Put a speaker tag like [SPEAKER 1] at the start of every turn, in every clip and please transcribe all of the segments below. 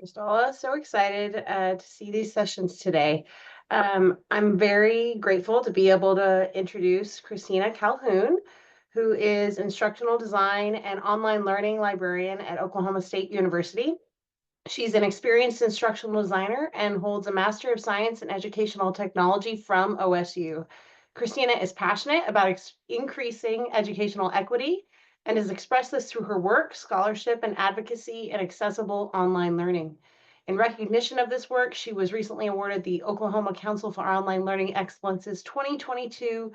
[SPEAKER 1] Cristala. So excited to see these sessions today. I'm very grateful to be able to introduce Christina Calhoun, who is instructional design and online learning librarian at Oklahoma State University. She's an experienced instructional designer and holds a Master of Science in Educational Technology from OSU. Christina is passionate about increasing educational equity and has expressed this through her work, scholarship, and advocacy in accessible online learning. In recognition of this work, she was recently awarded the Oklahoma Council for Online Learning Excellence's 2022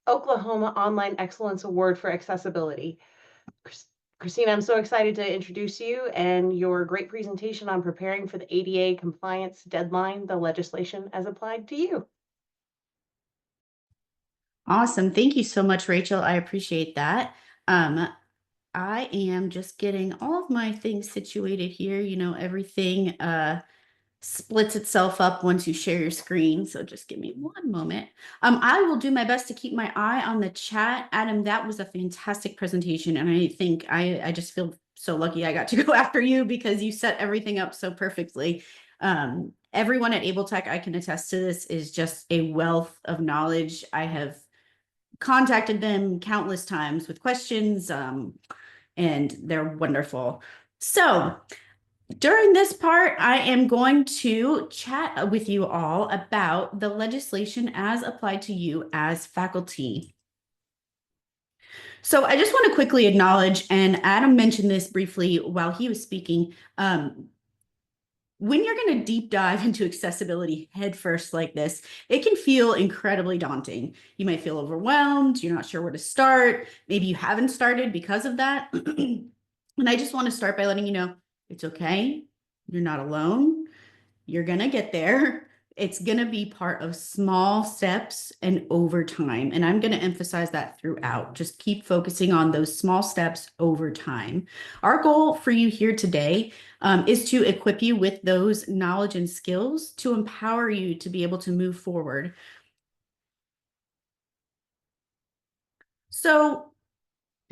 [SPEAKER 1] Oklahoma Online Excellence Award for Accessibility. Christina, I'm so excited to introduce you and your great presentation on preparing for the ADA compliance deadline, the legislation as applied to you.
[SPEAKER 2] Awesome. Thank you so much, Rachel. I appreciate that. I am just getting all of my things situated here. You know, everything splits itself up once you share your screen. So just give me one moment. I will do my best to keep my eye on the chat. Adam, that was a fantastic presentation. And I think I just feel so lucky I got to go after you because you set everything up so perfectly. Everyone at Able Tech, I can attest to this, is just a wealth of knowledge. I have contacted them countless times with questions, and they're wonderful. So during this part, I am going to chat with you all about the legislation as applied to you as faculty. So I just want to quickly acknowledge, and Adam mentioned this briefly while he was speaking, when you're going to deep dive into accessibility headfirst like this, it can feel incredibly daunting. You might feel overwhelmed. You're not sure where to start. Maybe you haven't started because of that. And I just want to start by letting you know it's okay. You're not alone. You're going to get there. It's going to be part of small steps and over time. And I'm going to emphasize that throughout. Just keep focusing on those small steps over time. Our goal for you here today is to equip you with those knowledge and skills to empower you to be able to move forward. So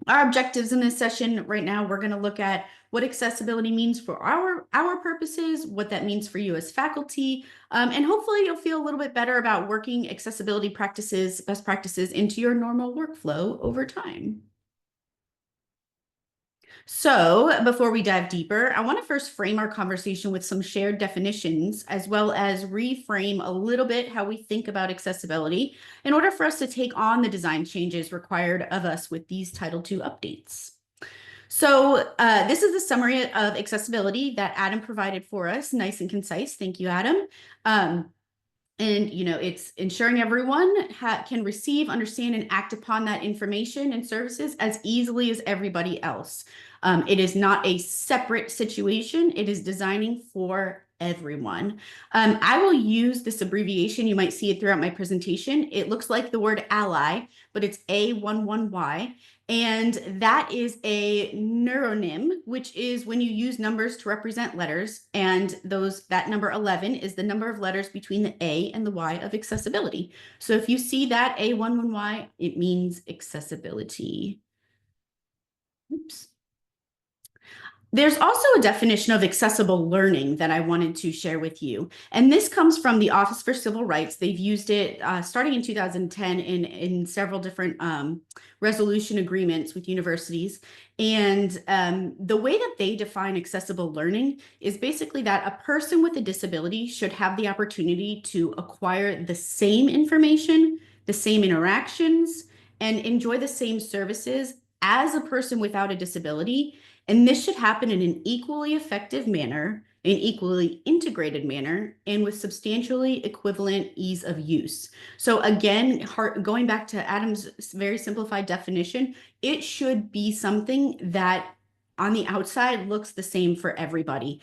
[SPEAKER 2] our objectives in this session right now, we're going to look at what accessibility means for our purposes, what that means for you as faculty, and hopefully you'll feel a little bit better about working accessibility practices, best practices into your normal workflow over time. So before we dive deeper, I want to first frame our conversation with some shared definitions, as well as reframe a little bit how we think about accessibility in order for us to take on the design changes required of us with these Title II updates. So this is the summary of accessibility that Adam provided for us, nice and concise. Thank you, Adam. And, you know, it's ensuring everyone can receive, understand, and act upon that information and services as easily as everybody else. It is not a separate situation. It is designing for everyone. I will use this abbreviation. You might see it throughout my presentation. It looks like the word ally, but it's A11Y. And that is a neuronym, which is when you use numbers to represent letters. And that number 11 is the number of letters between the A and the Y of accessibility. So if you see that A11Y, it means accessibility. Oops. There's also a definition of accessible learning that I wanted to share with you. And this comes from the Office for Civil Rights. They've used it starting in 2010 in several different resolution agreements with universities. And the way that they define accessible learning is basically that a person with a disability should have the opportunity to acquire the same information, the same interactions, and enjoy the same services as a person without a disability. And this should happen in an equally effective manner, an equally integrated manner, and with substantially equivalent ease of use. So again, going back to Adam's very simplified definition, it should be something that on the outside looks the same for everybody.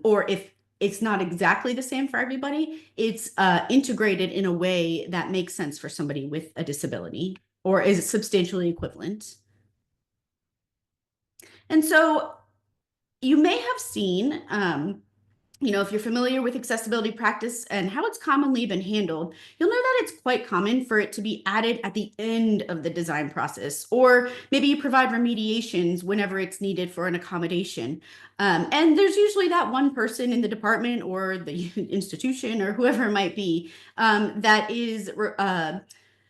[SPEAKER 2] Or if it's not exactly the same for everybody, it's integrated in a way that makes sense for somebody with a disability or is substantially equivalent. And so you may have seen If you're familiar with accessibility practice and how it's commonly been handled, you'll know that it's quite common for it to be added at the end of the design process, or maybe you provide remediations whenever it's needed for an accommodation. And there's usually that one person in the department or the institution or whoever it might be that is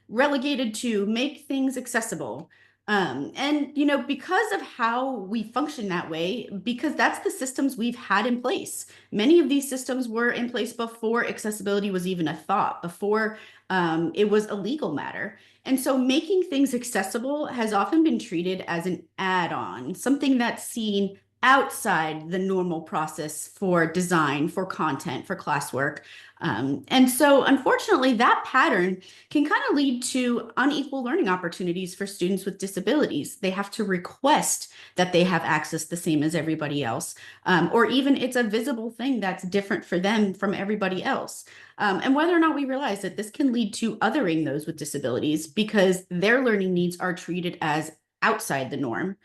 [SPEAKER 2] relegated to make things accessible. And because of how we function that way, because that's the systems we've had in place. Many of these systems were in place before accessibility was even a thought, before it was a legal matter. And so making things accessible has often been treated as an add-on, something that's seen outside the normal process for design, for content, for classwork. And so unfortunately, that pattern can kind of lead to unequal learning opportunities for students with disabilities. They have to request that they have access the same as everybody else, or even it's a visible thing that's different for them from everybody else. And whether or not we realize that this can lead to othering those with disabilities because their learning needs are treated as outside the norm.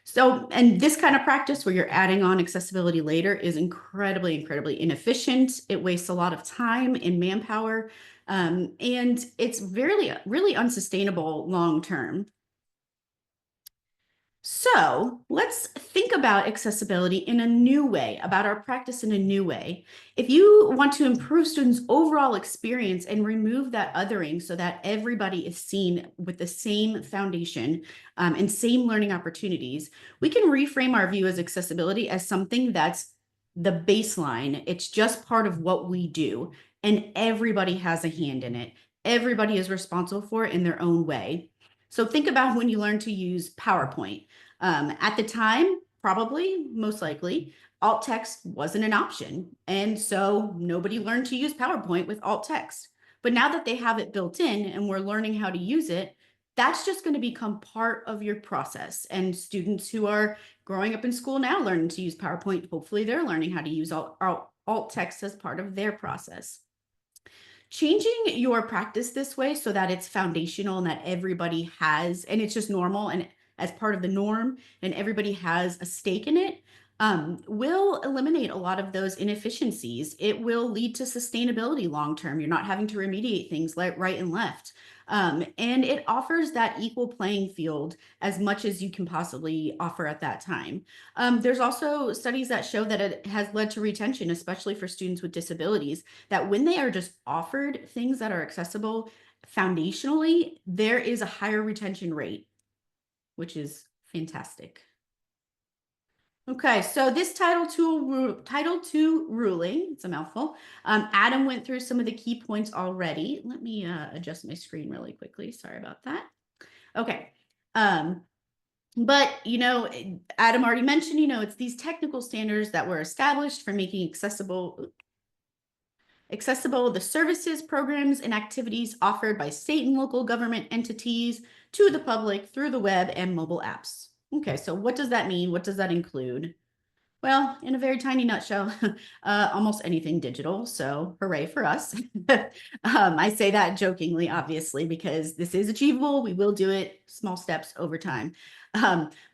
[SPEAKER 2] So, and this kind of practice where you're adding on accessibility later is incredibly, incredibly inefficient. It wastes a lot of time and manpower, and it's really unsustainable long term. So let's think about accessibility in a new way, about our practice in a new way. If you want to improve students' overall experience and remove that othering so that everybody is seen with the same foundation and same learning opportunities, we can reframe our view as accessibility as something that's the baseline. It's just part of what we do, and everybody has a hand in it. Everybody is responsible for it in their own way. So think about when you learn to use PowerPoint. At the time, probably, most likely, alt text wasn't an option. And so nobody learned to use PowerPoint with alt text. But now that they have it built in and we're learning how to use it, that's just going to become part of your process. And students who are growing up in school now learning to use PowerPoint, hopefully they're learning how to use alt text as part of their process. Changing your practice this way so that it's foundational and that everybody has, and it's just normal and as part of the norm, and everybody has a stake in it, will eliminate a lot of those inefficiencies. It will lead to sustainability long term. You're not having to remediate things like right and left. And it offers that equal playing field as much as you can possibly offer at that time. There's also studies that show that it has led to retention, especially for students with disabilities, that when they are just offered things that are accessible foundationally, there is a higher retention rate, which is fantastic. Okay, so this Title II ruling, it's a mouthful. Adam went through some of the key points already. Let me adjust my screen really quickly. Sorry about that. Okay. But, Adam already mentioned, it's these technical standards that were established for making accessible the services, programs, and activities offered by state and local government entities to the public through the web and mobile apps. Okay, so what does that mean? What does that include? Well, in a very tiny nutshell, almost anything digital. So hooray for us. I say that jokingly, obviously, because this is achievable. We will do it small steps over time.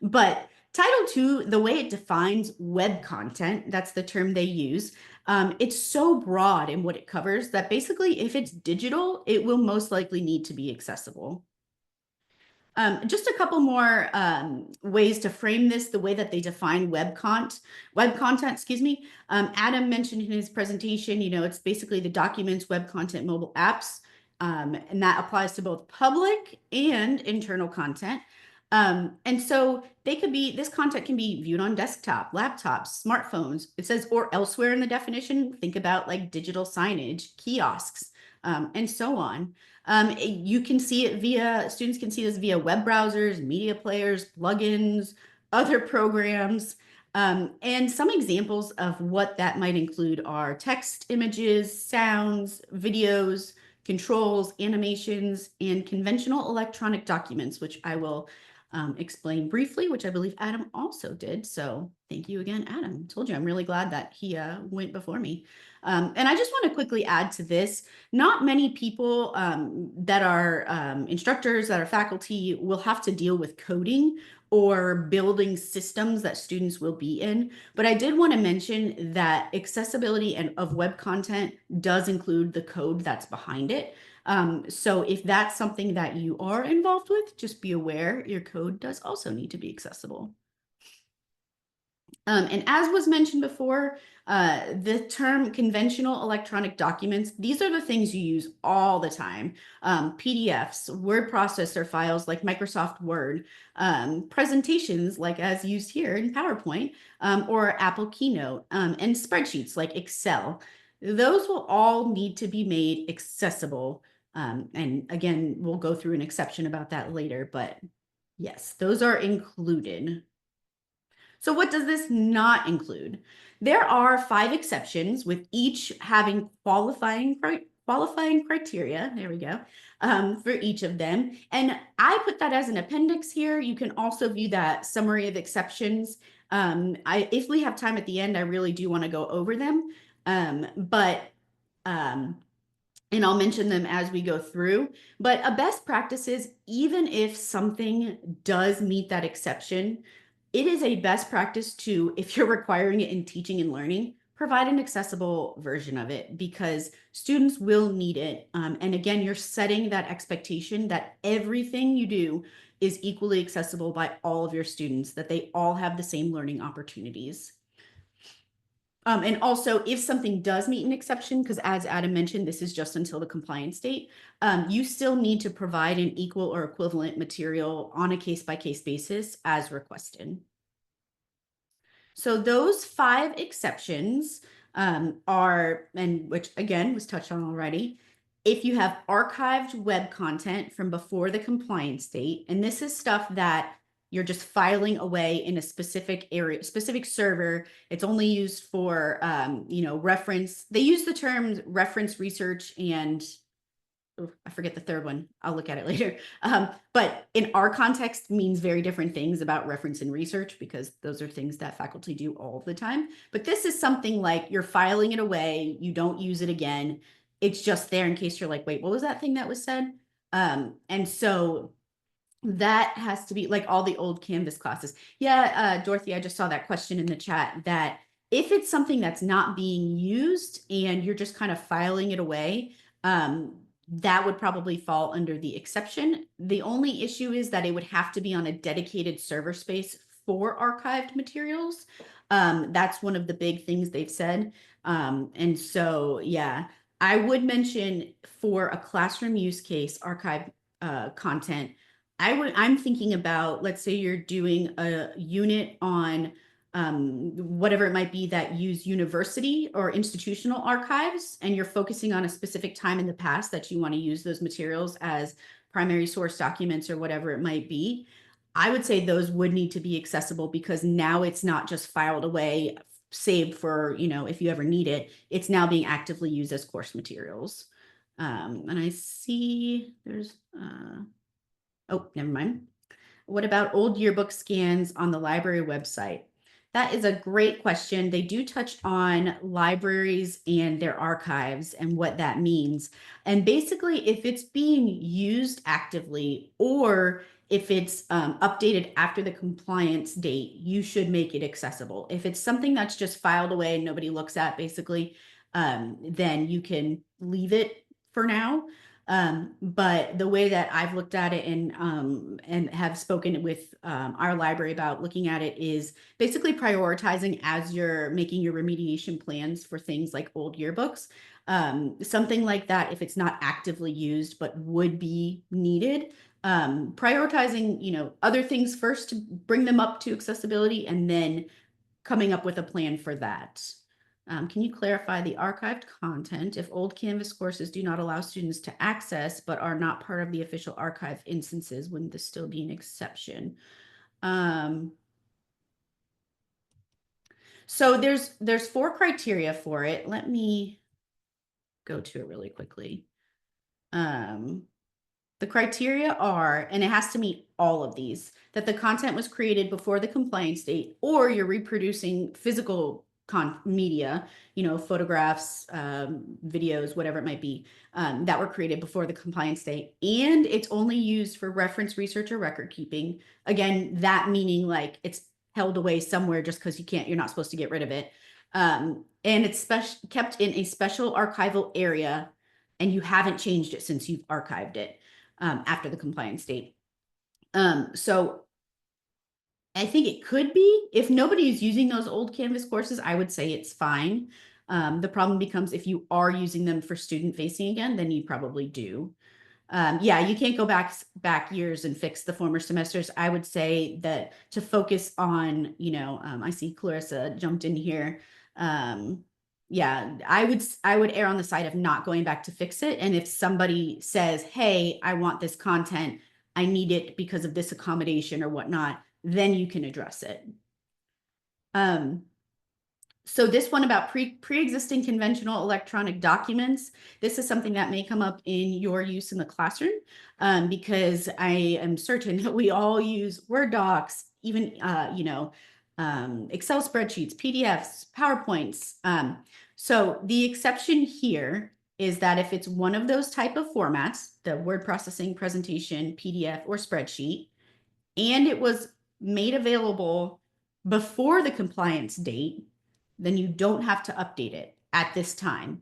[SPEAKER 2] But Title II, the way it defines web content, that's the term they use, it's so broad in what it covers that basically if it's digital, it will most likely need to be accessible. Just a couple more ways to frame this, the way that they define web content, excuse me. Adam mentioned in his presentation, it's basically the documents, web content, mobile apps, and that applies to both public and internal content. And so this content can be viewed on desktop, laptops, smartphones. It says, or elsewhere in the definition, think about like digital signage, kiosks, and so on. You can see it students can see this via web browsers, media players, plugins, other programs. And some examples of what that might include are text, images, sounds, videos, controls, animations, and conventional electronic documents, which I will explain briefly, which I believe Adam also did. So thank you again, Adam. Told you, I'm really glad that he went before me. And I just want to quickly add to this, not many people that are instructors, that are faculty, will have to deal with coding or building systems that students will be in. But I did want to mention that accessibility and of web content does include the code that's behind it. So if that's something that you are involved with, just be aware your code does also need to be accessible. And as was mentioned before, the term conventional electronic documents, these are the things you use all the time. PDFs, word processor files like Microsoft Word, presentations like as used here in PowerPoint, or Apple Keynote, and spreadsheets like Excel. Those will all need to be made accessible. And again, we'll go through an exception about that later, but yes, those are included. So what does this not include? There are 5 exceptions, with each having qualifying criteria. There we go. For each of them. And I put that as an appendix here. You can also view that summary of exceptions. If we have time at the end, I really do want to go over them. But and I'll mention them as we go through. But a best practice is, even if something does meet that exception, it is a best practice to, if you're requiring it in teaching and learning, provide an accessible version of it, because students will need it. And again, you're setting that expectation that everything you do is equally accessible by all of your students, that they all have the same learning opportunities. And also, if something does meet an exception, because as Adam mentioned, this is just until the compliance date, you still need to provide an equal or equivalent material on a case-by-case basis as requested. So those 5 exceptions are, and which again was touched on already, if you have archived web content from before the compliance date, and this is stuff that you're just filing away in a specific area, specific server. It's only used for, reference. They use the terms reference research and I forget the third one. I'll look at it later. But in our context means very different things about reference and research, because those are things that faculty do all the time. But this is something like you're filing it away. You don't use it again. It's just there in case you're like, wait, what was that thing that was said? And so that has to be like all the old Canvas classes. Yeah, Dorothy, I just saw that question in the chat, that if it's something that's not being used and you're just kind of filing it away, that would probably fall under the exception. The only issue is that it would have to be on a dedicated server space for archived materials. That's one of the big things they've said. And so, yeah, I would mention for a classroom use case, archived content, I'm thinking about, let's say you're doing a unit on whatever it might be that use university or institutional archives, and you're focusing on a specific time in the past that you want to use those materials as primary source documents or whatever it might be. I would say those would need to be accessible, because now it's not just filed away, saved for, if you ever need it. It's now being actively used as course materials. And I see there's, oh, never mind. What about old yearbook scans on the library website? That is a great question. They do touch on libraries and their archives and what that means. And basically, if it's being used actively, or if it's updated after the compliance date, you should make it accessible. If it's something that's just filed away and nobody looks at, basically, then you can leave it for now. But the way that I've looked at it and have spoken with our library about looking at it is basically prioritizing as you're making your remediation plans for things like old yearbooks. Something like that, if it's not actively used but would be needed, prioritizing, other things first to bring them up to accessibility, and then coming up with a plan for that. Can you clarify the archived content if old Canvas courses do not allow students to access but are not part of the official archive instances? Wouldn't this still be an exception? So there's 4 criteria for it. Let me go to it really quickly. The criteria are, and it has to meet all of these, that the content was created before the compliance date, or you're reproducing physical media, photographs, videos, whatever it might be, that were created before the compliance date. And it's only used for reference research or record keeping. Again, that meaning like it's held away somewhere just because you're not supposed to get rid of it. And it's kept in a special archival area, and you haven't changed it since you've archived it after the compliance date. So I think it could be, if nobody is using those old Canvas courses, I would say it's fine. The problem becomes if you are using them for student facing again, then you probably do. Yeah, you can't go back years and fix the former semesters. I would say that to focus on, I see Clarissa jumped in here. Yeah, I would err on the side of not going back to fix it. And if somebody says, hey, I want this content, I need it because of this accommodation or whatnot, then you can address it. So this one about pre-existing conventional electronic documents, this is something that may come up in your use in the classroom, because I am certain that we all use Word docs, even, Excel spreadsheets, PDFs, PowerPoints. So the exception here is that if it's one of those type of formats, the word processing, presentation, PDF, or spreadsheet, and it was made available before the compliance date, then you don't have to update it at this time.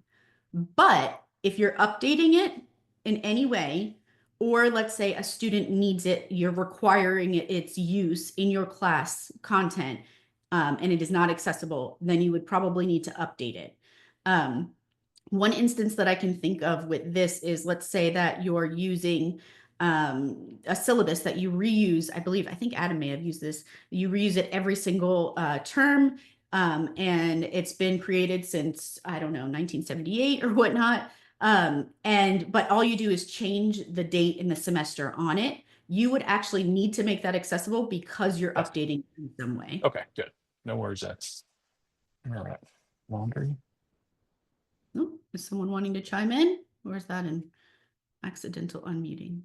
[SPEAKER 2] But if you're updating it in any way, or let's say a student needs it, you're requiring its use in your class content, and it is not accessible, then you would probably need to update it. One instance that I can think of with this is, let's say that you're using a syllabus that you reuse. I think Adam may have used this. You reuse it every single term, and it's been created since, I don't know, 1978 or whatnot. But all you do is change the date in the semester on it. You would actually need to make that accessible because you're updating in some way.
[SPEAKER 3] Okay, good. No worries. That's all right. Laundry.
[SPEAKER 2] Oh, is someone wanting to chime in, or is that an accidental unmuting?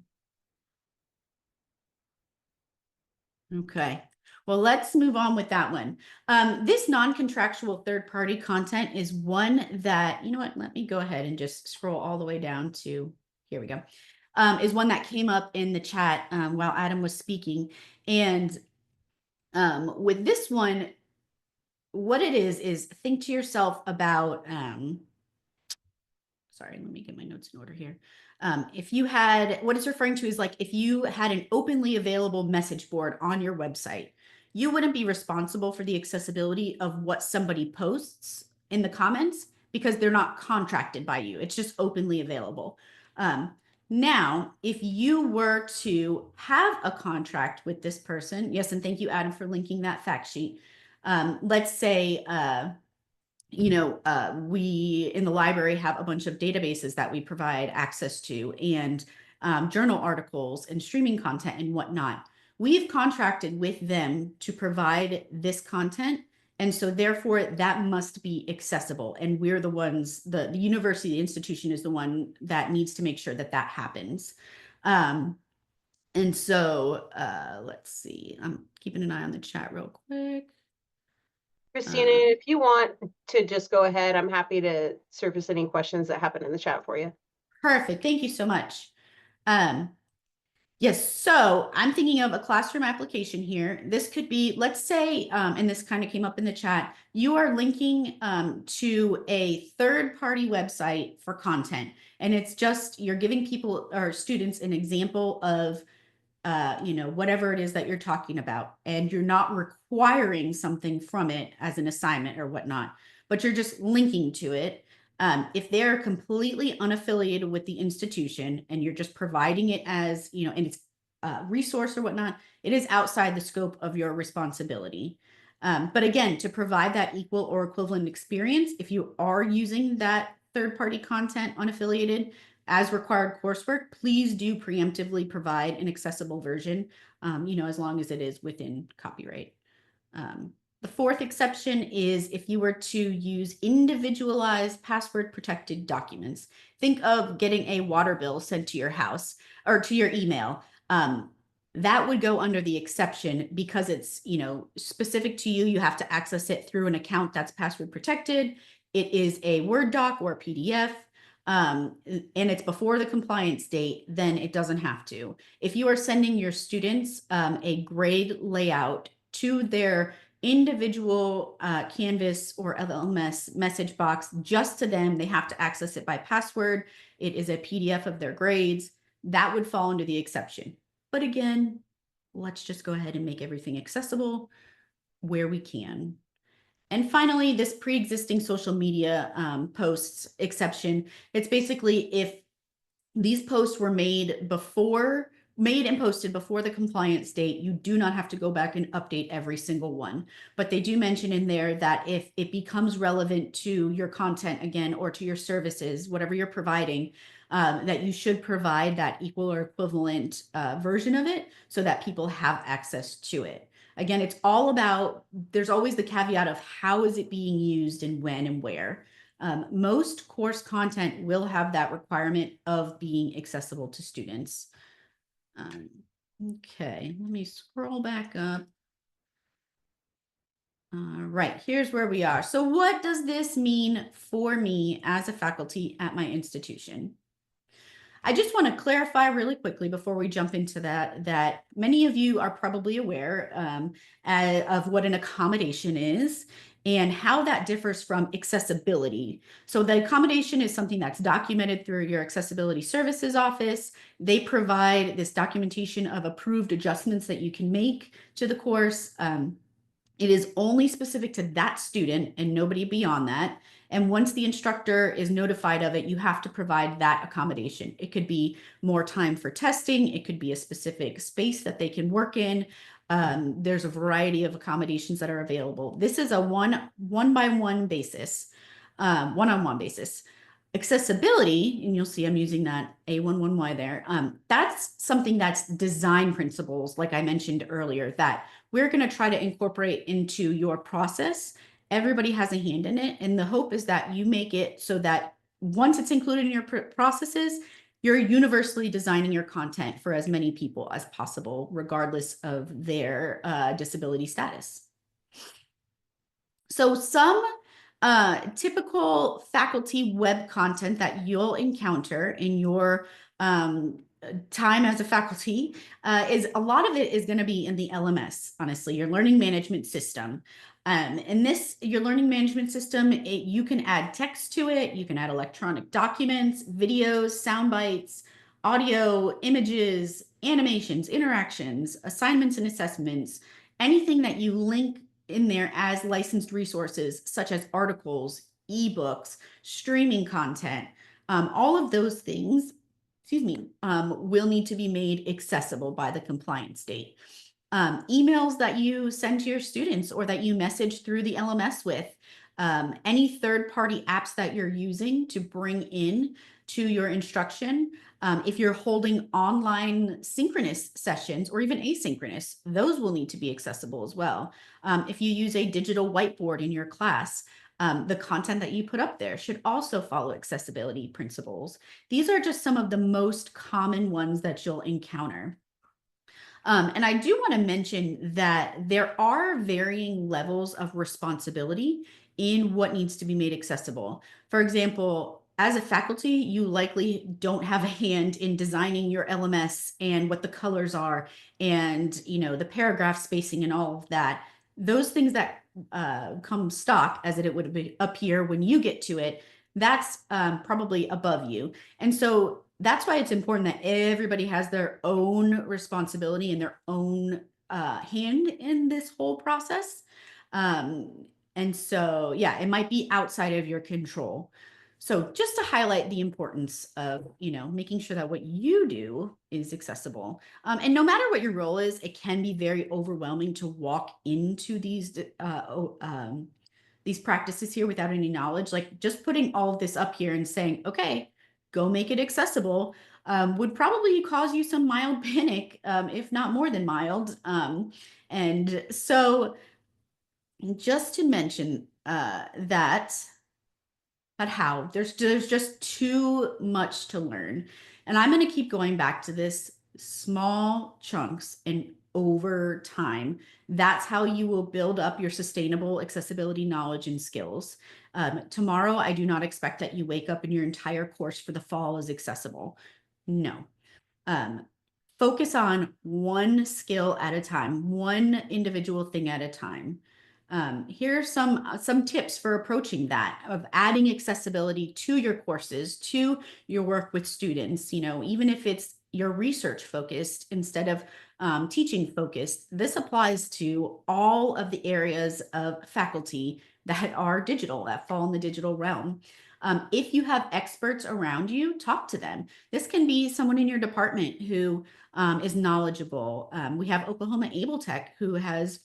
[SPEAKER 2] Okay, well, let's move on with that one. This non-contractual third-party content is one that, you know what, let me go ahead and just scroll all the way down to, here we go, is one that came up in the chat while Adam was speaking. And with this one, what it is think to yourself about, sorry, let me get my notes in order here. If you had, what it's referring to is like if you had an openly available message board on your website, you wouldn't be responsible for the accessibility of what somebody posts in the comments because they're not contracted by you. It's just openly available. Now, if you were to have a contract with this person, yes, and thank you, Adam, for linking that fact sheet. Let's say, we in the library have a bunch of databases that we provide access to, and journal articles and streaming content and whatnot. We've contracted with them to provide this content. And so therefore that must be accessible. And we're the ones, the university, the institution is the one that needs to make sure that that happens. And so let's see, I'm keeping an eye on the chat real quick.
[SPEAKER 1] Christina, if you want to just go ahead, I'm happy to surface any questions that happen in the chat for you.
[SPEAKER 2] Perfect. Thank you so much. Yes, so I'm thinking of a classroom application here. This could be, let's say, and this kind of came up in the chat, you are linking to a third-party website for content, and it's just, you're giving people or students an example of whatever it is that you're talking about, and you're not requiring something from it as an assignment or whatnot, but you're just linking to it. If they're completely unaffiliated with the institution and you're just providing it as, and it's a resource or whatnot, it is outside the scope of your responsibility. But again, to provide that equal or equivalent experience, if you are using that third-party content unaffiliated as required coursework, please do preemptively provide an accessible version, as long as it is within copyright. The fourth exception is if you were to use individualized password protected documents. Think of getting a water bill sent to your house or to your email. That would go under the exception because it's, specific to you. You have to access it through an account that's password protected. It is a Word doc or a PDF. And it's before the compliance date, then it doesn't have to. If you are sending your students a grade layout to their individual Canvas or LMS message box just to them, they have to access it by password. It is a PDF of their grades. That would fall under the exception. But again, let's just go ahead and make everything accessible where we can. And finally, this pre-existing social media posts exception. It's basically if these posts were made and posted before the compliance date, you do not have to go back and update every single one. But they do mention in there that if it becomes relevant to your content again, or to your services, whatever you're providing, that you should provide that equal or equivalent version of it so that people have access to it. Again, it's all about, there's always the caveat of how is it being used and when and where. Most course content will have that requirement of being accessible to students. Okay, let me scroll back up. All right, here's where we are. So what does this mean for me as a faculty at my institution? I just want to clarify really quickly before we jump into that many of you are probably aware of what an accommodation is and how that differs from accessibility. So the accommodation is something that's documented through your accessibility services office. They provide this documentation of approved adjustments that you can make to the course. It is only specific to that student and nobody beyond that. And once the instructor is notified of it, you have to provide that accommodation. It could be more time for testing. It could be a specific space that they can work in. There's a variety of accommodations that are available. This is a one-by-one basis, one-on-one basis. Accessibility, and you'll see I'm using that A11Y there. That's something that's design principles, like I mentioned earlier, that we're going to try to incorporate into your process. Everybody has a hand in it. And the hope is that you make it so that once it's included in your processes, you're universally designing your content for as many people as possible, regardless of their disability status. So some typical faculty web content that you'll encounter in your time as a faculty is a lot of it is going to be in the LMS, honestly, your learning management system. And your learning management system, you can add text to it, you can add electronic documents, videos, sound bites, audio, images, animations, interactions, assignments and assessments, anything that you link in there as licensed resources, such as articles, ebooks, streaming content, all of those things, will need to be made accessible by the compliance date. Emails that you send to your students or that you message through the LMS with, any third-party apps that you're using to bring in to your instruction. If you're holding online synchronous sessions or even asynchronous, those will need to be accessible as well. If you use a digital whiteboard in your class, the content that you put up there should also follow accessibility principles. These are just some of the most common ones that you'll encounter. And I do want to mention that there are varying levels of responsibility in what needs to be made accessible. For example, as a faculty, you likely don't have a hand in designing your LMS and what the colors are and, the paragraph spacing and all of that. Those things that come stock as it would appear when you get to it, that's probably above you. And so that's why it's important that everybody has their own responsibility and their own hand in this whole process. And so, yeah, it might be outside of your control. So just to highlight the importance of, making sure that what you do is accessible. And no matter what your role is, it can be very overwhelming to walk into these practices here without any knowledge. Like just putting all of this up here and saying, okay, go make it accessible, would probably cause you some mild panic, if not more than mild. And so just to mention that how there's just too much to learn. And I'm going to keep going back to this small chunks and over time. That's how you will build up your sustainable accessibility knowledge and skills. Tomorrow, I do not expect that you wake up and your entire course for the fall is accessible. No. Um, Focus on one skill at a time, one individual thing at a time. Here are some tips for approaching that, of adding accessibility to your courses, to your work with students. You know, even if it's your research focused instead of teaching focused, this applies to all of the areas of faculty that are digital, that fall in the digital realm. If you have experts around you, talk to them. This can be someone in your department who is knowledgeable. We have Oklahoma Able Tech, who has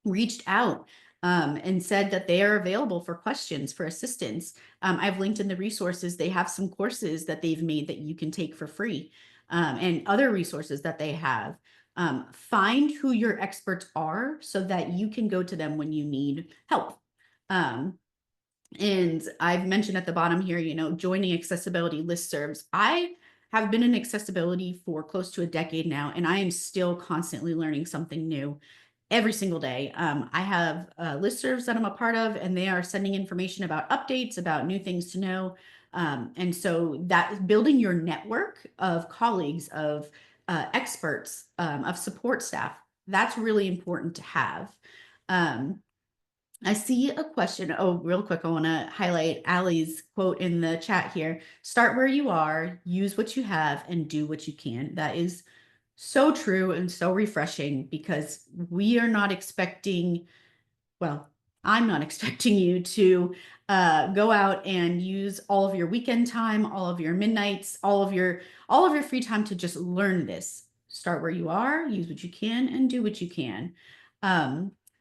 [SPEAKER 2] reached out and said that they are available for questions, for assistance. I've linked in the resources. They have some courses that they've made that you can take for free, and other resources that they have. Find who your experts are so that you can go to them when you need help. And I've mentioned at the bottom here, you know, joining accessibility listservs. I have been in accessibility for close to a decade now, and I am still constantly learning something new every single day. I have listservs that I'm a part of, and they are sending information about updates, about new things to know. And so that building your network of colleagues, of experts, of support staff, that's really important to have. I see a question. Oh, real quick, I want to highlight Allie's quote in the chat here. Start where you are, use what you have, and do what you can. That is so true and so refreshing, because we are not expecting, well, I'm not expecting you to go out and use all of your weekend time, all of your midnights, all of your free time to just learn this. Start where you are, use what you can, and do what you can.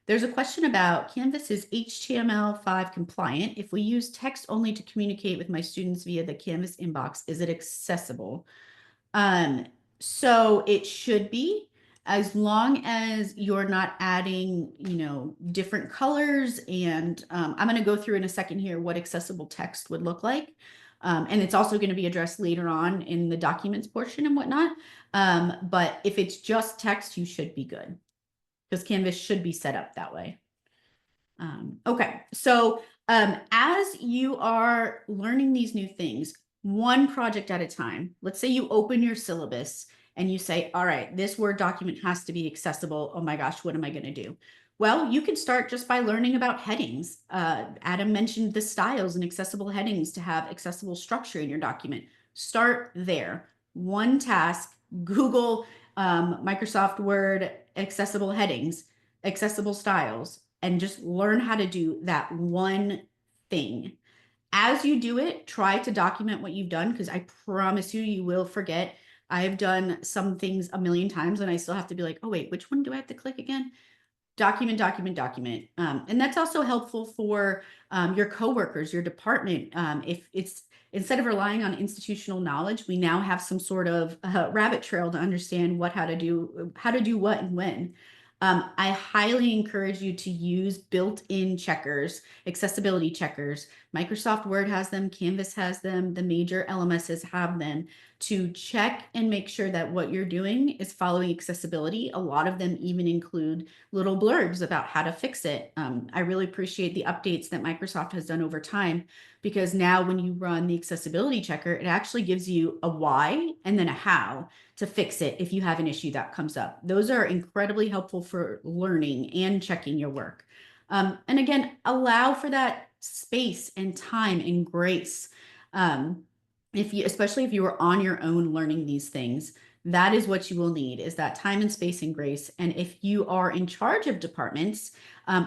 [SPEAKER 2] There's a question about Canvas is HTML5 compliant. If we use text only to communicate with my students via the Canvas inbox, is it accessible? So it should be, as long as you're not adding, you know, different colors. And I'm going to go through in a second here what accessible text would look like. And it's also going to be addressed later on in the documents portion and whatnot. But if it's just text, you should be good, because Canvas should be set up that way. Okay, so as you are learning these new things, one project at a time, let's say you open your syllabus and you say, all right, this Word document has to be accessible. Oh my gosh, what am I going to do? Well, you can start just by learning about headings. Adam mentioned the styles and accessible headings to have accessible structure in your document. Start there. One task, Google Microsoft Word accessible headings, accessible styles, and just learn how to do that one thing. As you do it, try to document what you've done, because I promise you, you will forget. I've done some things a million times and I still have to be like, oh wait, which one do I have to click again? Document, document, document. And that's also helpful for your coworkers, your department. If it's, instead of relying on institutional knowledge, we now have some sort of rabbit trail to understand how to do what and when. I highly encourage you to use built-in checkers, accessibility checkers. Microsoft Word has them, Canvas has them, the major LMSs have them, to check and make sure that what you're doing is following accessibility. A lot of them even include little blurbs about how to fix it. I really appreciate the updates that Microsoft has done over time, because now when you run the accessibility checker, it actually gives you a why and then a how to fix it if you have an issue that comes up. Those are incredibly helpful for learning and checking your work. And again, allow for that space and time and grace. Especially if you are on your own learning these things, that is what you will need, is that time and space and grace. And if you are in charge of departments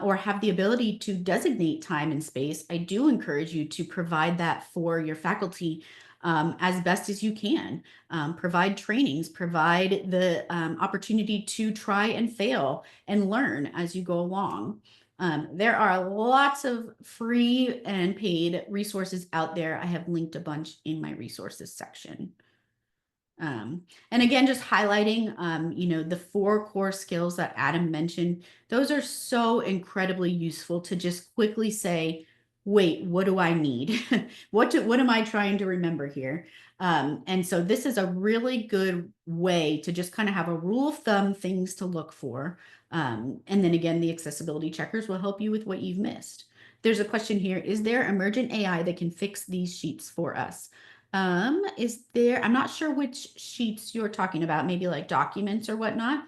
[SPEAKER 2] or have the ability to designate time and space, I do encourage you to provide that for your faculty as best as you can. Provide trainings, provide the opportunity to try and fail and learn as you go along. There are lots of free and paid resources out there. I have linked a bunch in my resources section. And again, just highlighting, the 4 core skills that Adam mentioned, those are so incredibly useful to just quickly say, wait, what do I need? What am I trying to remember here? And so this is a really good way to just kind of have a rule of thumb, things to look for. And then again, the accessibility checkers will help you with what you've missed. There's a question here. Is there emergent AI that can fix these sheets for us? I'm not sure which sheets you're talking about, maybe like documents or whatnot.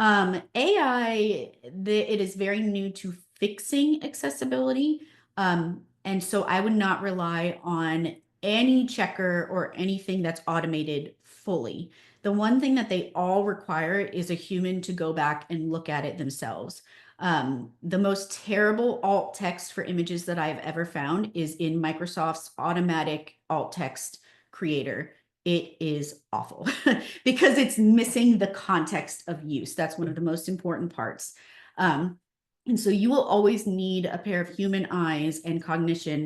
[SPEAKER 2] AI, it is very new to fixing accessibility. And so I would not rely on any checker or anything that's automated fully. The one thing that they all require is a human to go back and look at it themselves. The most terrible alt text for images that I've ever found is in Microsoft's automatic alt text creator. It is awful because it's missing the context of use. That's one of the most important parts. And so you will always need a pair of human eyes and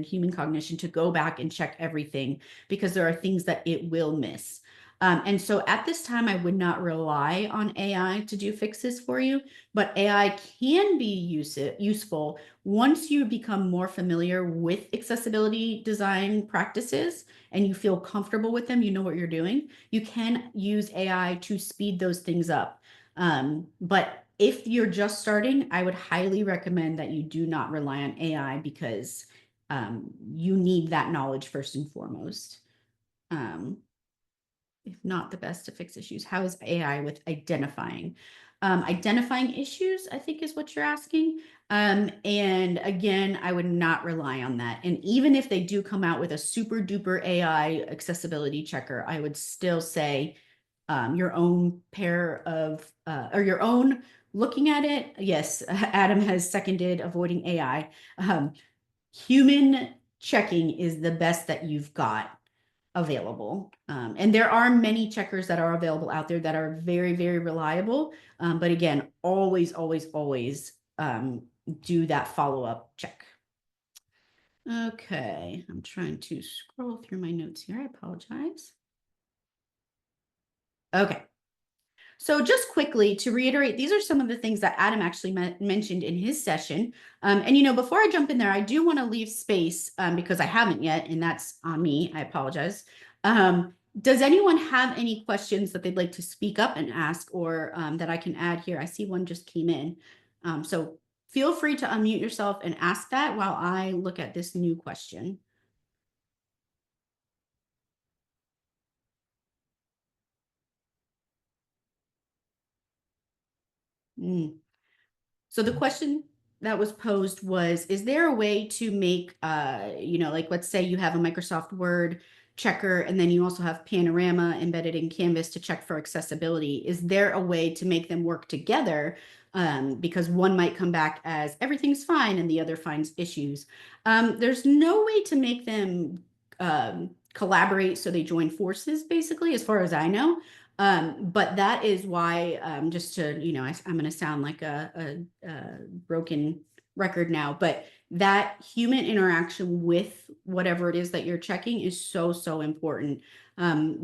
[SPEAKER 2] human cognition to go back and check everything because there are things that it will miss. And so at this time, I would not rely on AI to do fixes for you, but AI can be useful once you become more familiar with accessibility design practices and you feel comfortable with them, you know what you're doing. You can use AI to speed those things up. But if you're just starting, I would highly recommend that you do not rely on AI because you need that knowledge first and foremost. If not the best to fix issues, how is AI with identifying? Identifying issues, I think is what you're asking. And again, I would not rely on that. And even if they do come out with a super duper AI accessibility checker, I would still say your own pair of, or your own looking at it. Yes, Adam has seconded avoiding AI. Human checking is the best that you've got available. And there are many checkers that are available out there that are very, very reliable. But again, always, always, always do that follow-up check. Okay, I'm trying to scroll through my notes here. I apologize. Okay. So just quickly to reiterate, these are some of the things that Adam actually mentioned in his session. And before I jump in there, I do want to leave space because I haven't yet, and that's on me. I apologize. Does anyone have any questions that they'd like to speak up and ask or that I can add here? I see one just came in. So feel free to unmute yourself and ask that while I look at this new question. So the question that was posed was, is there a way to make, like let's say you have a Microsoft Word checker and then you also have Panorama embedded in Canvas to check for accessibility. Is there a way to make them work together? Because one might come back as everything's fine and the other finds issues. There's no way to make them collaborate so they join forces, basically, as far as I know. But that is why, just to, I'm going to sound like a broken record now, but that human interaction with whatever it is that you're checking is so, so important.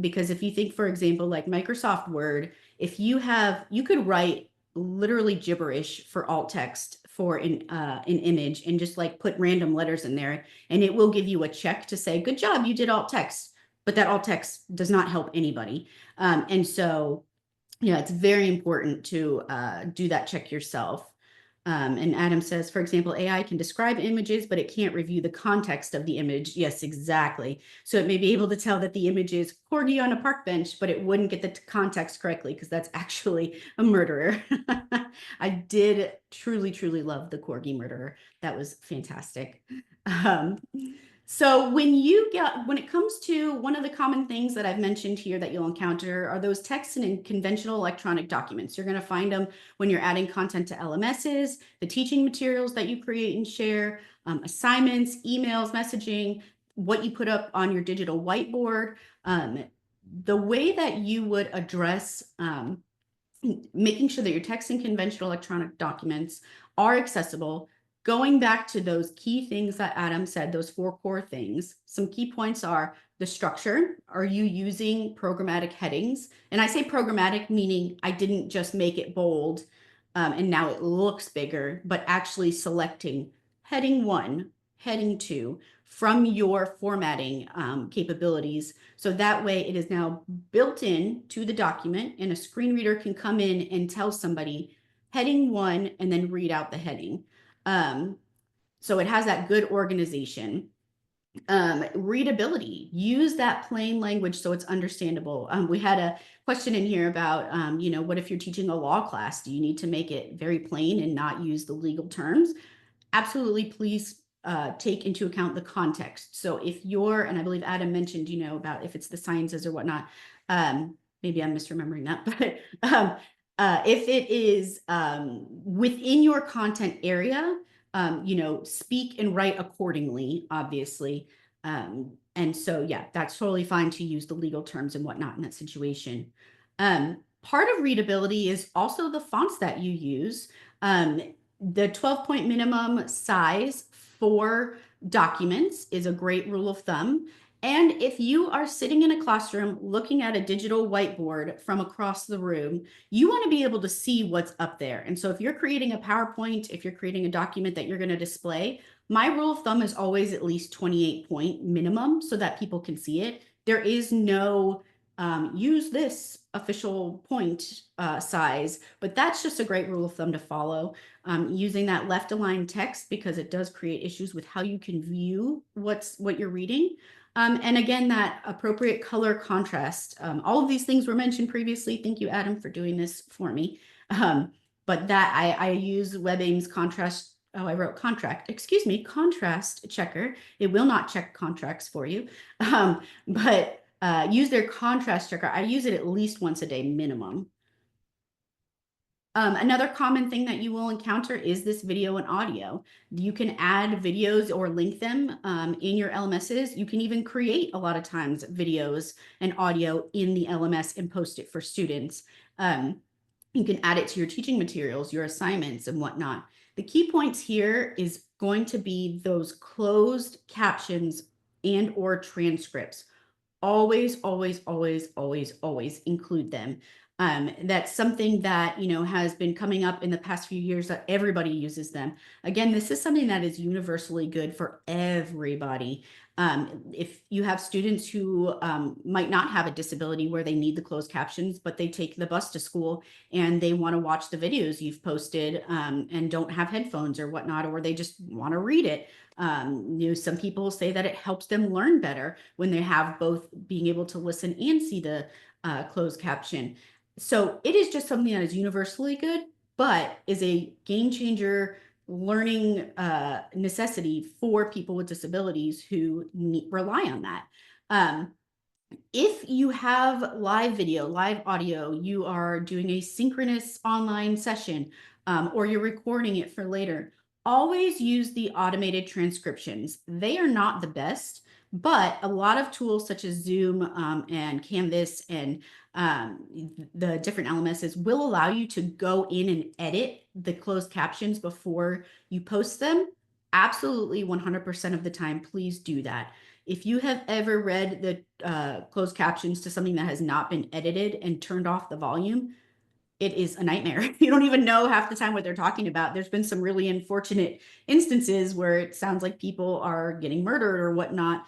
[SPEAKER 2] Because if you think, for example, like Microsoft Word, if you could write literally gibberish for alt text for an image and just like put random letters in there, and it will give you a check to say, good job, you did alt text. But that alt text does not help anybody. And so, it's very important to do that check yourself. And Adam says, for example, AI can describe images, but it can't review the context of the image. Yes, exactly. So it may be able to tell that the image is corgi on a park bench, but it wouldn't get the context correctly because that's actually a murderer. I did truly, truly love the corgi murderer. That was fantastic. So when it comes to one of the common things that I've mentioned here that you'll encounter are those text and conventional electronic documents. You're going to find them when you're adding content to LMSs, the teaching materials that you create and share, assignments, emails, messaging, what you put up on your digital whiteboard. The way that you would address making sure that your text and conventional electronic documents are accessible, going back to those key things that Adam said, those 4 core things, some key points are the structure. Are you using programmatic headings? And I say programmatic, meaning I didn't just make it bold and now it looks bigger, but actually selecting heading 1, heading 2 from your formatting capabilities. So that way it is now built in to the document, and a screen reader can come in and tell somebody heading 1 and then read out the heading. So it has that good organization. Readability, use that plain language so it's understandable. We had a question in here about, what if you're teaching a law class? Do you need to make it very plain and not use the legal terms? Absolutely, please take into account the context. So if you're, and I believe Adam mentioned, about if it's the sciences or whatnot, maybe I'm misremembering that, but if it is within your content area, speak and write accordingly, obviously. And so, yeah, that's totally fine to use the legal terms and whatnot in that situation. Part of readability is also the fonts that you use. The 12-point minimum size for documents is a great rule of thumb. And if you are sitting in a classroom looking at a digital whiteboard from across the room, you want to be able to see what's up there. And so if you're creating a PowerPoint, if you're creating a document that you're going to display, my rule of thumb is always at least 28-point minimum so that people can see it. There is no use this official point size, but that's just a great rule of thumb to follow. Using that left aligned text, because it does create issues with how you can view what you're reading. And again, that appropriate color contrast. All of these things were mentioned previously. Thank you, Adam, for doing this for me. But that I use WebAIM's contrast. Oh, I wrote contract. Excuse me, contrast checker. It will not check contracts for you. But use their contrast checker. I use it at least once a day minimum. Another common thing that you will encounter is this video and audio. You can add videos or link them in your LMSs. You can even create a lot of times videos and audio in the LMS and post it for students. You can add it to your teaching materials, your assignments and whatnot. The key points here is going to be those closed captions and or transcripts. Always, always, always, always, always include them. That's something that, has been coming up in the past few years that everybody uses them. Again, this is something that is universally good for everybody. If you have students who might not have a disability where they need the closed captions, but they take the bus to school and they want to watch the videos you've posted and don't have headphones or whatnot, or they just want to read it. Some people say that it helps them learn better when they have both being able to listen and see the closed caption. So it is just something that is universally good, but is a game changer learning necessity for people with disabilities who rely on that. If you have live video, live audio, you are doing a synchronous online session, or you're recording it for later, always use the automated transcriptions. They are not the best, but a lot of tools such as Zoom and Canvas and the different LMSs will allow you to go in and edit the closed captions before you post them. Absolutely 100% of the time, please do that. If you have ever read the closed captions to something that has not been edited and turned off the volume, it is a nightmare. You don't even know half the time what they're talking about. There's been some really unfortunate instances where it sounds like people are getting murdered or whatnot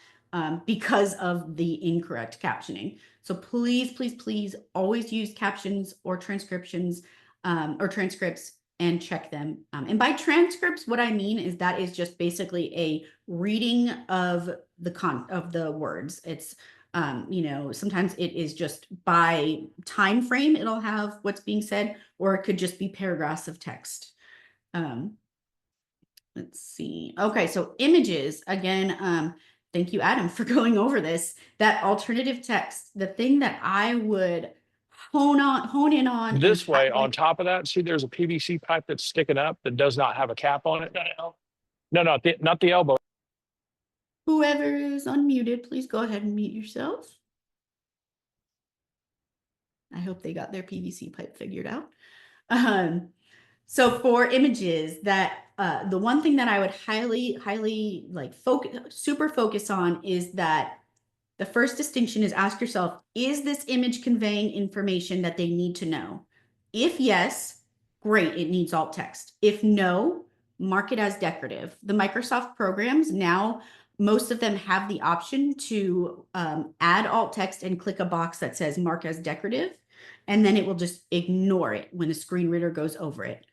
[SPEAKER 2] because of the incorrect captioning. So please, please, please always use captions or transcriptions or transcripts and check them. And by transcripts, what I mean is that is just basically a reading of the words. It's sometimes it is just by time frame, it'll have what's being said, or it could just be paragraphs of text. Let's see. Okay, so images, again, thank you, Adam, for going over this. That alternative text, the thing that I would hone in on
[SPEAKER 3] This
[SPEAKER 2] and
[SPEAKER 3] way, on top of that, see, there's a PVC pipe that's sticking up that does not have a cap on it. No, not the elbow.
[SPEAKER 2] whoever is unmuted, please go ahead and mute yourself. I hope they got their PVC pipe figured out. So for images, that the one thing that I would highly like super focus on is that the first distinction is ask yourself, is this image conveying information that they need to know? If yes, great, it needs alt text. If no, mark it as decorative. The Microsoft programs now, most of them have the option to add alt text and click a box that says mark as decorative, and then it will just ignore it when the screen reader goes over it.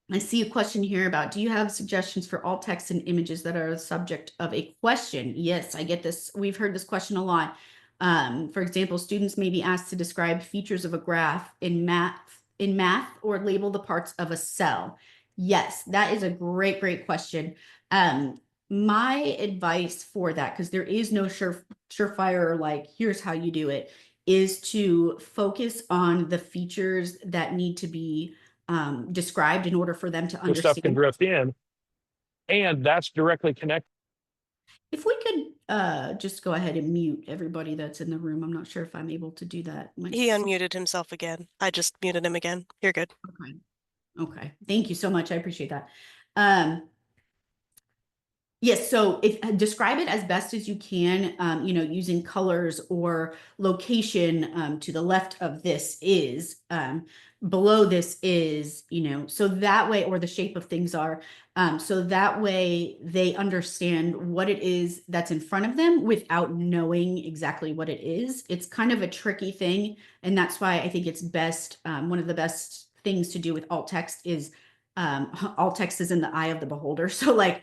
[SPEAKER 2] I see a question here about, do you have suggestions for alt text and images that are the subject of a question? Yes, I get this. We've heard this question a lot. For example, students may be asked to describe features of a graph in math or label the parts of a cell. Yes, that is a great question. My advice for that, because there is no surefire, like, here's how you do it, is to focus on the features that need to be described in order for them to
[SPEAKER 3] The stuff can
[SPEAKER 2] understand.
[SPEAKER 3] drift in, and that's directly connected.
[SPEAKER 2] If we could just go ahead and mute everybody that's in the room. I'm not sure if I'm able to do that.
[SPEAKER 4] He unmuted himself again. I just muted him again. You're good.
[SPEAKER 2] Okay. Okay. Thank you so much. I appreciate that. Yes, so if describe it as best as you can, using colors or location. To the left of this is, below this is, so that way, or the shape of things are, so that way they understand what it is that's in front of them without knowing exactly what it is. It's kind of a tricky thing, and that's why I think it's best. One of the best things to do with alt text is, alt text is in the eye of the beholder. So like,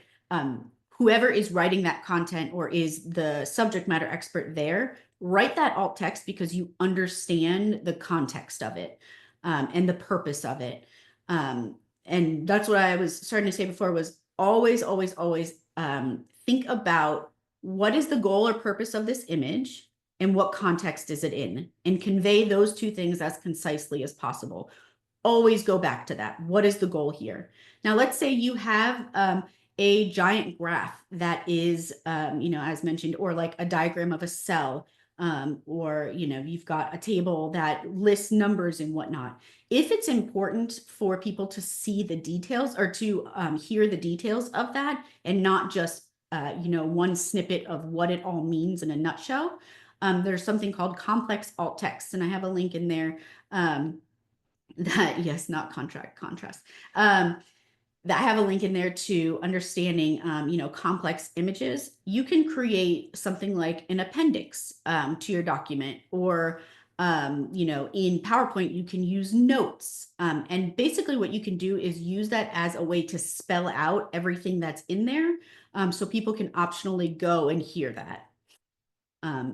[SPEAKER 2] whoever is writing that content or is the subject matter expert there, write that alt text because you understand the context of it, and the purpose of it. And that's what I was starting to say before, was always think about what is the goal or purpose of this image and what context is it in, and convey those two things as concisely as possible. Always go back to that. What is the goal here? Now, let's say you have a giant graph that is, as mentioned, or like a diagram of a cell, or, you've got a table that lists numbers and whatnot. If it's important for people to see the details or to hear the details of that and not just, one snippet of what it all means in a nutshell, there's something called complex alt text. And I have a link in there that, yes, not contrast. That I have a link in there to understanding, complex images. You can create something like an appendix to your document, or, in PowerPoint, you can use notes. And basically what you can do is use that as a way to spell out everything that's in there, so people can optionally go and hear that.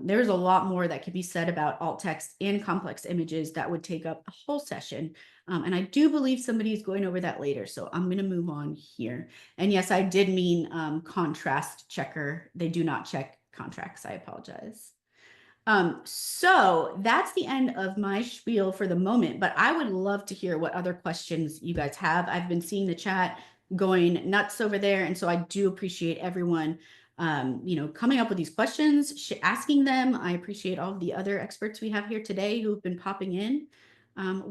[SPEAKER 2] There's a lot more that could be said about alt text and complex images that would take up a whole session. And I do believe somebody is going over that later, so I'm going to move on here. And yes, I did mean contrast checker. They do not check contracts. I apologize. So that's the end of my spiel for the moment, but I would love to hear what other questions you guys have. I've been seeing the chat going nuts over there, and so I do appreciate everyone coming up with these questions, asking them. I appreciate all of the other experts we have here today who've been popping in.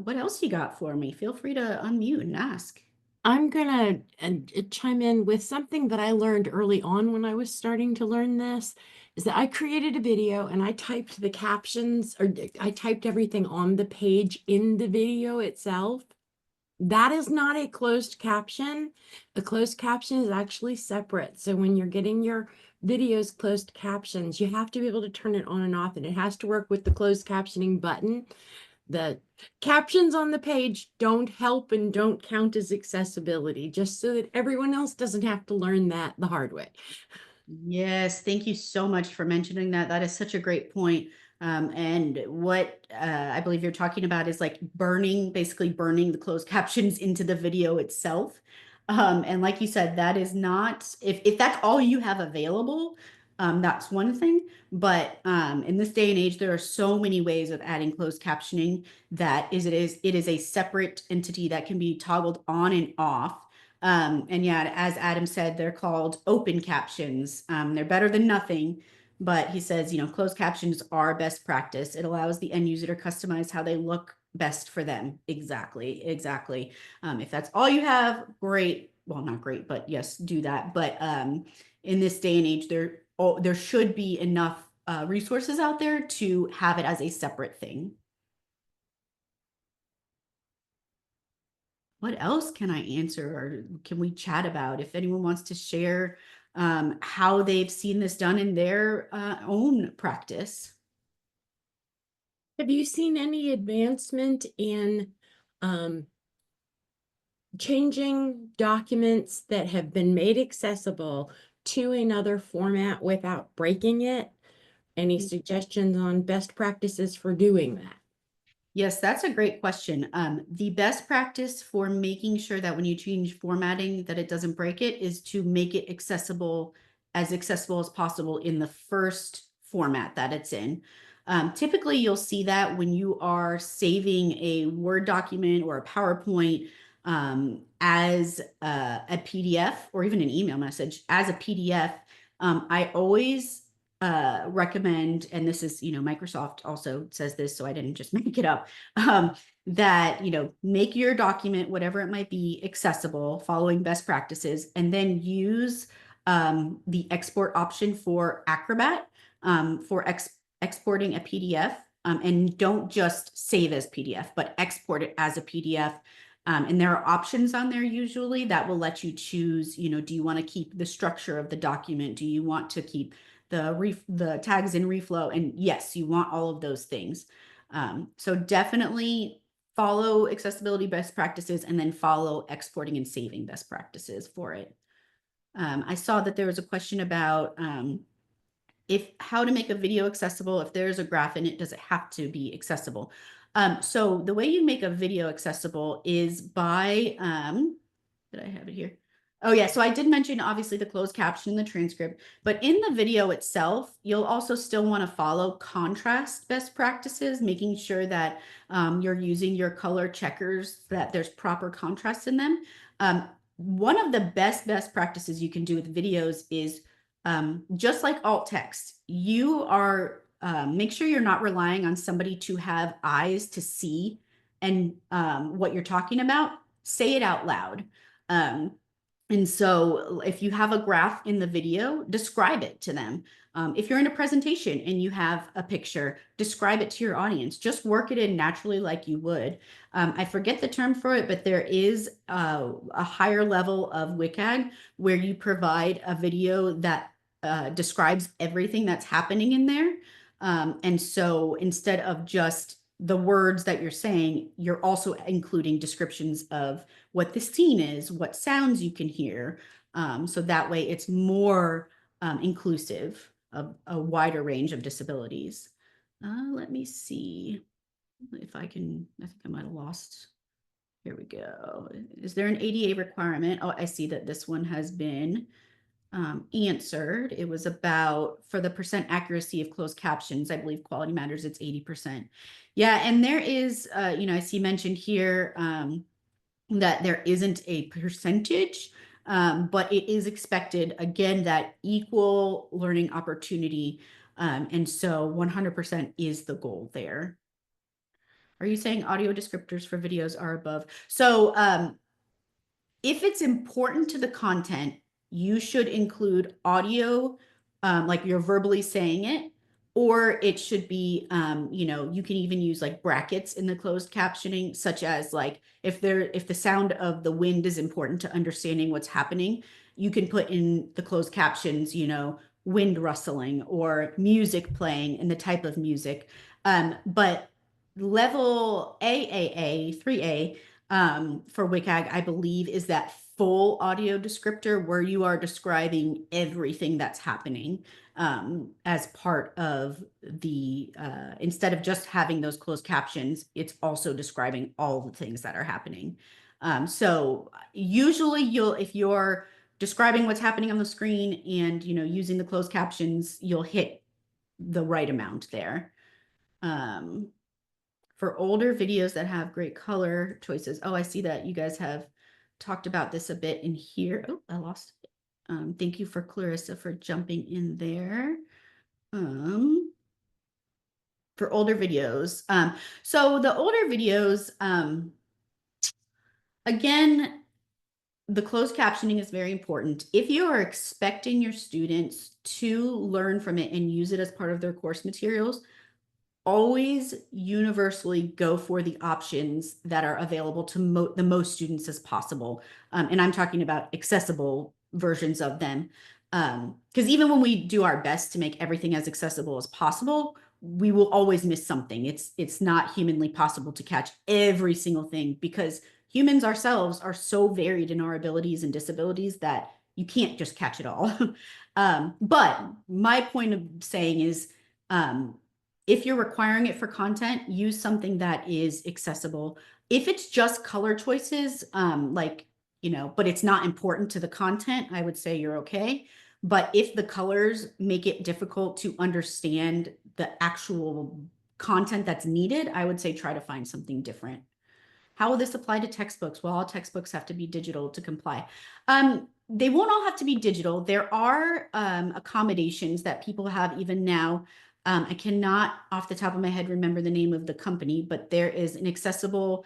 [SPEAKER 2] What else you got for me? Feel free to unmute and ask.
[SPEAKER 5] I'm gonna chime in with something that I learned early on when I was starting to learn this, is that I created a video and I typed the captions, or I typed everything on the page in the video itself. That is not a closed caption. A closed caption is actually separate. So when you're getting your videos closed captions, you have to be able to turn it on and off, and it has to work with the closed captioning button. The captions on the page don't help and don't count as accessibility, just so that everyone else doesn't have to learn that the hard way.
[SPEAKER 2] Yes, thank you so much for mentioning that. That is such a great point. And what I believe you're talking about is like basically burning the closed captions into the video itself. And like you said, that is not, if that's all you have available, that's one thing. But in this day and age, there are so many ways of adding closed captioning that it is a separate entity that can be toggled on and off. And yeah, as Adam said, they're called open captions. They're better than nothing, but he says, closed captions are best practice. It allows the end user to customize how they look best for them. Exactly, exactly. If that's all you have, great. Well, not great, but yes, do that. But in this day and age, there should be enough resources out there to have it as a separate thing. What else can I answer, or can we chat about? If anyone wants to share how they've seen this done in their own practice.
[SPEAKER 5] Have you seen any advancement in changing documents that have been made accessible to another format without breaking it? Any suggestions on best practices for doing that?
[SPEAKER 2] Yes, that's a great question. The best practice for making sure that when you change formatting that it doesn't break it is to make it accessible as possible in the first format that it's in. Typically, you'll see that when you are saving a Word document or a PowerPoint as a PDF or even an email message as a PDF. I always recommend, and this is, Microsoft also says this, so I didn't just make it up, that, make your document, whatever it might be, accessible, following best practices, and then use the export option for Acrobat for exporting a PDF. And don't just save as PDF, but export it as a PDF. And there are options on there usually that will let you choose, do you want to keep the structure of the document? Do you want to keep the tags in reflow? And yes, you want all of those things. So definitely follow accessibility best practices and then follow exporting and saving best practices for it. I saw that there was a question about how to make a video accessible. If there's a graph in it, does it have to be accessible? So the way you make a video accessible is by, did I have it here? Oh yeah, so I did mention obviously the closed caption and the transcript, but in the video itself, you'll also still want to follow contrast best practices, making sure that you're using your color checkers, that there's proper contrast in them. One of the best practices you can do with videos is just like alt text, you are make sure you're not relying on somebody to have eyes to see and what you're talking about. Say it out loud. And so if you have a graph in the video, describe it to them. If you're in a presentation and you have a picture, describe it to your audience. Just work it in naturally like you would. I forget the term for it, but there is a higher level of WCAG where you provide a video that describes everything that's happening in there. And so instead of just the words that you're saying, you're also including descriptions of what the scene is, what sounds you can hear. So that way it's more inclusive of a wider range of disabilities. Let me see if I think I might have lost. Here we go. Is there an ADA requirement? Oh, I see that this one has been answered. It was about, for the percent accuracy of closed captions, I believe Quality Matters, it's 80%. Yeah, and there is, I see mentioned here that there isn't a percentage, but it is expected, again, that equal learning opportunity. And so 100% is the goal there. Are you saying audio descriptors for videos are above? So if it's important to the content, you should include audio, like you're verbally saying it, or it should be, you can even use like brackets in the closed captioning, such as like if the sound of the wind is important to understanding what's happening, you can put in the closed captions, wind rustling or music playing and the type of music. But level AAA, 3A, for WCAG, I believe, is that full audio descriptor where you are describing everything that's happening as part of the, instead of just having those closed captions, it's also describing all the things that are happening. So usually if you're describing what's happening on the screen and, using the closed captions, you'll hit the right amount there. For older videos that have great color choices. Oh, I see that you guys have talked about this a bit in here. Oh, I lost it. Thank you for Clarissa for jumping in there. for older videos. So the older videos, again, the closed captioning is very important. If you are expecting your students to learn from it and use it as part of their course materials, always universally go for the options that are available to the most students as possible. And I'm talking about accessible versions of them. Because even when we do our best to make everything as accessible as possible, we will always miss something. It's not humanly possible to catch every single thing, because humans ourselves are so varied in our abilities and disabilities that you can't just catch it all. But my point of saying is, if you're requiring it for content, use something that is accessible. If it's just color choices, but it's not important to the content, I would say you're okay. But if the colors make it difficult to understand the actual content that's needed, I would say try to find something different. How will this apply to textbooks? Well, all textbooks have to be digital to comply. They won't all have to be digital. There are accommodations that people have even now. I cannot off the top of my head remember the name of the company, but there is an accessible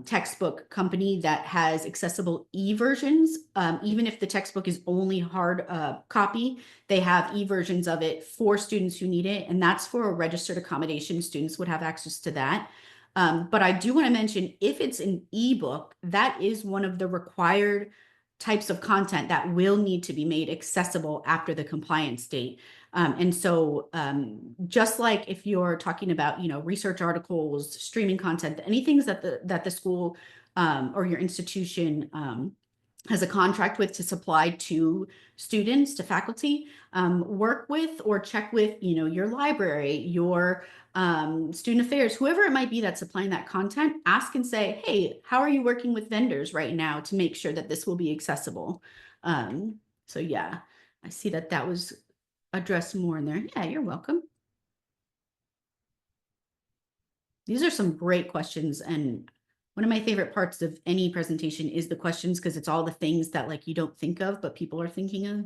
[SPEAKER 2] textbook company that has accessible e-versions. Even if the textbook is only hard copy, they have e-versions of it for students who need it. And that's for a registered accommodation. Students would have access to that. But I do want to mention, if it's an ebook, that is one of the required types of content that will need to be made accessible after the compliance date. And so just like if you're talking about, research articles, streaming content, anything that the school or your institution has a contract with to supply to students, to faculty, work with or check with, your library, your student affairs, whoever it might be that's supplying that content. Ask and say, hey, how are you working with vendors right now to make sure that this will be accessible? So yeah, I see that was addressed more in there. Yeah, you're welcome. These are some great questions, and one of my favorite parts of any presentation is the questions, because it's all the things that like you don't think of, but people are thinking of.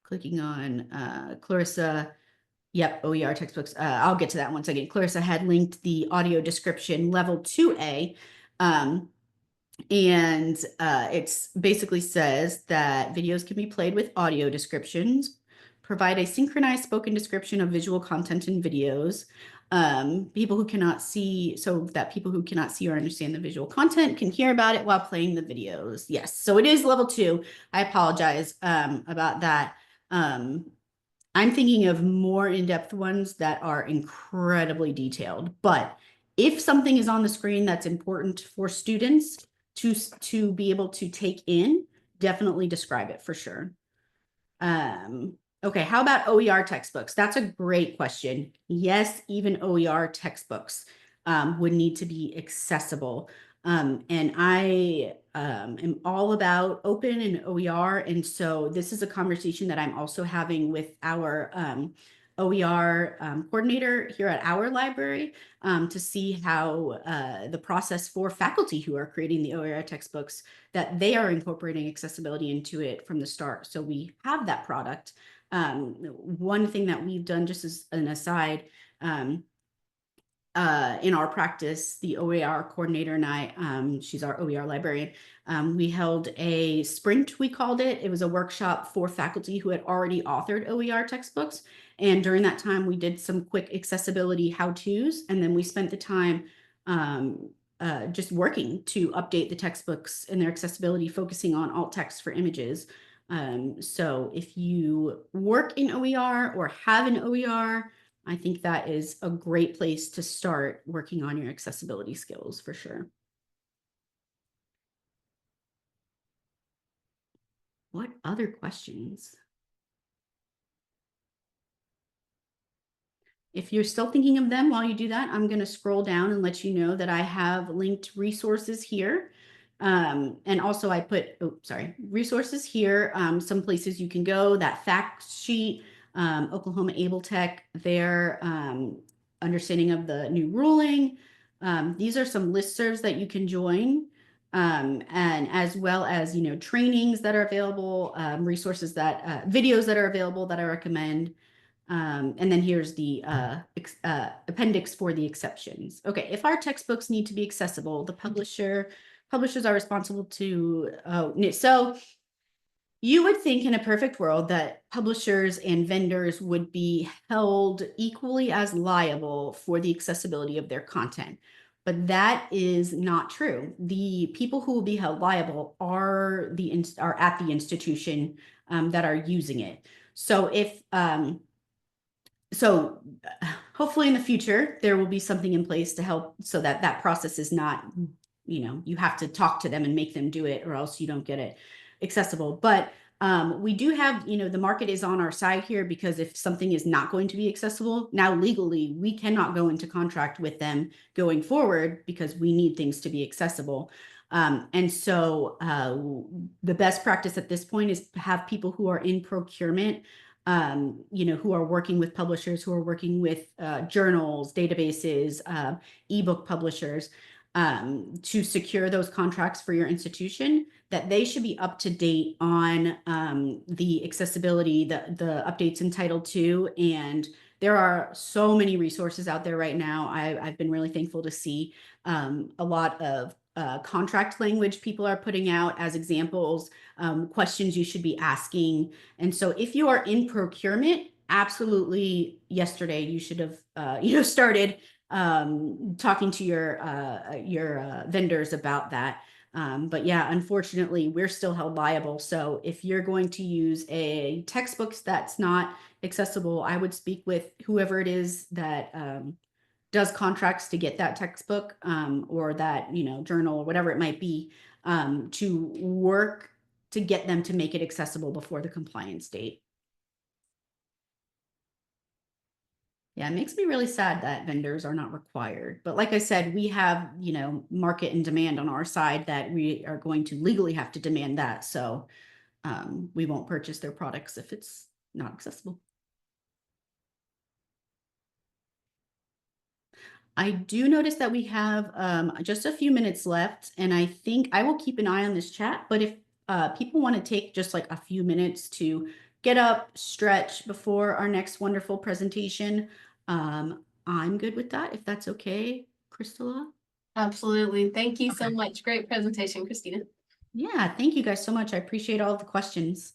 [SPEAKER 2] Clicking on Clarissa. Yep, OER textbooks. I'll get to that once again. Clarissa had linked the audio description level 2A. And it's basically says that videos can be played with audio descriptions, provide a synchronized spoken description of visual content in videos. People who cannot see, so that people who cannot see or understand the visual content can hear about it while playing the videos. Yes, so it is level 2. I apologize about that. I'm thinking of more in-depth ones that are incredibly detailed, but if something is on the screen that's important for students to be able to take in, definitely describe it for sure. Okay, how about OER textbooks? That's a great question. Yes, even OER textbooks would need to be accessible. And I am all about open and OER. And so this is a conversation that I'm also having with our OER coordinator here at our library to see how the process for faculty who are creating the OER textbooks, that they are incorporating accessibility into it from the start. So we have that product. One thing that we've done, just as an aside, in our practice, the OER coordinator and I, she's our OER librarian, we held a sprint, we called it. It was a workshop for faculty who had already authored OER textbooks. And during that time, we did some quick accessibility how-tos, and then we spent the time just working to update the textbooks and their accessibility, focusing on alt text for images. So if you work in OER or have an OER, I think that is a great place to start working on your accessibility skills for sure. What other questions? If you're still thinking of them while you do that, I'm going to scroll down and let you know that I have linked resources here. And also I put, resources here, some places you can go, that fact sheet, Oklahoma Able Tech, their understanding of the new ruling. These are some listservs that you can join. and as well as, you know, trainings that are available, resources that, videos that are available that I recommend. And then here's the appendix for the exceptions. Okay, if our textbooks need to be accessible, the publishers are responsible to, so you would think in a perfect world that publishers and vendors would be held equally as liable for the accessibility of their content. But that is not true. The people who will be held liable are at the institution that are using it. So if hopefully in the future there will be something in place to help so that that process is not, you know, you have to talk to them and make them do it or else you don't get it accessible. But we do have, you know, the market is on our side here, because if something is not going to be accessible now legally, we cannot go into contract with them going forward because we need things to be accessible. And so the best practice at this point is to have people who are in procurement, you know, who are working with publishers, who are working with journals, databases, ebook publishers, to secure those contracts for your institution, that they should be up to date on the accessibility, the updates in Title II. And there are so many resources out there right now. I've been really thankful to see a lot of contract language people are putting out as examples, questions you should be asking. And so if you are in procurement, absolutely yesterday you should have you know, started talking to your vendors about that. But yeah, unfortunately, we're still held liable. So if you're going to use a textbook that's not accessible, I would speak with whoever it is that does contracts to get that textbook, or that, you know, journal or whatever it might be, to work to get them to make it accessible before the compliance date. Yeah, it makes me really sad that vendors are not required. But like I said, we have, you know, market and demand on our side that we are going to legally have to demand that. So we won't purchase their products if it's not accessible. I do notice that we have just a few minutes left, and I think I will keep an eye on this chat. But if people want to take just like a few minutes to get up, stretch before our next wonderful presentation, I'm good with that, if that's okay, Crystala.
[SPEAKER 6] Absolutely. Thank you so
[SPEAKER 2] Okay.
[SPEAKER 6] much. Great presentation, Christina.
[SPEAKER 2] Yeah, thank you guys so much. I appreciate all of the questions.